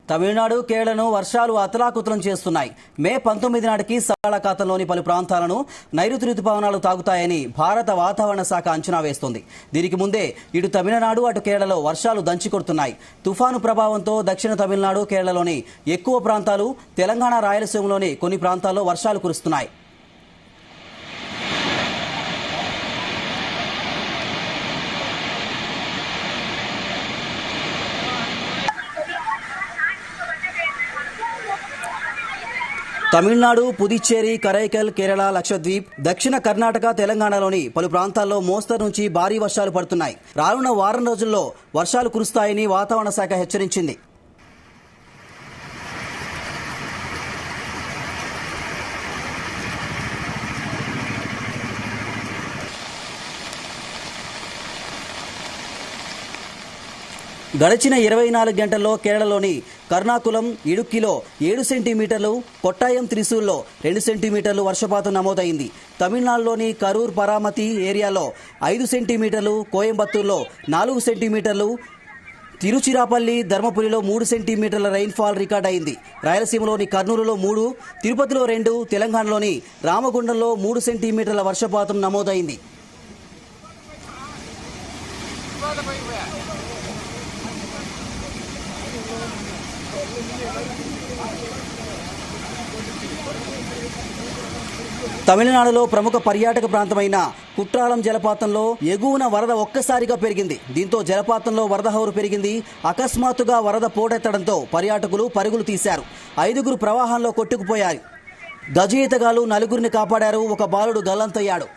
తమిళనాడు, కేరళను వర్షాలు అతలాకుతలం చేస్తున్నాయి. మే 19 నాటికి బంగాళాఖాతంలోని పలు ప్రాంతాలను నైరుతి రుతుపవనాలు తాకుతాయని భారత వాతావరణ శాఖ అంచనా వేస్తోంది. దీనికి ముందే ఇటు తమిళనాడు, అటు కేరళలో వర్షాలు దంచికొడుతున్నాయి. తుఫాను ప్రభావంతో దక్షిణ తమిళనాడు, కేరళలోని ఎక్కువ ప్రాంతాలు, తెలంగాణ, రాయలసీమలోని కొన్ని ప్రాంతాల్లో వర్షాలు కురుస్తున్నాయి. తమిళనాడు, పుదుచ్చేరి, కరైకల్, కేరళ, లక్షద్వీప్, దక్షిణ కర్ణాటక, తెలంగాణలోని పలు ప్రాంతాల్లో మోస్తరు నుంచి భారీ వర్షాలు పడుతున్నాయి. రానున్న వారం రోజుల్లో వర్షాలు కురుస్తాయని వాతావరణ శాఖ హెచ్చరించింది. గడిచిన 24 గంటల్లో కేరళలోని కర్ణాకులం, ఇడుక్కిలో 7 సెంటీమీటర్లు, కొట్టాయం, త్రిశూల్లో 2 సెంటీమీటర్లు వర్షపాతం నమోదైంది. తమిళనాడులోని కరూర్, పరామతి ఏరియాలో 5 సెంటీమీటర్లు, కోయంబత్తూరులో 4 సెంటీమీటర్లు, తిరుచిరాపల్లి, ధర్మపురిలో 3 సెంటీమీటర్ల రైన్ఫాల్ రికార్డ్ అయింది. రాయలసీమలోని కర్నూలులో 3, తిరుపతిలో 2, తెలంగాణలోని రామగుండంలో 3 సెంటీమీటర్ల వర్షపాతం నమోదైంది. తమిళనాడులో ప్రముఖ పర్యాటక ప్రాంతమైన కుట్రాలం జలపాతంలో ఎగువన వరద ఒక్కసారిగా పెరిగింది. దీంతో జలపాతంలో వరద హోరు పెరిగింది. అకస్మాత్తుగా వరద పోటెత్తడంతో పర్యాటకులు పరుగులు తీశారు. 5గురు ప్రవాహంలో కొట్టుకుపోయారు. గజ ఈతగాళ్లు 4గురిని కాపాడారు. ఒక బాలుడు గల్లంతయ్యాడు.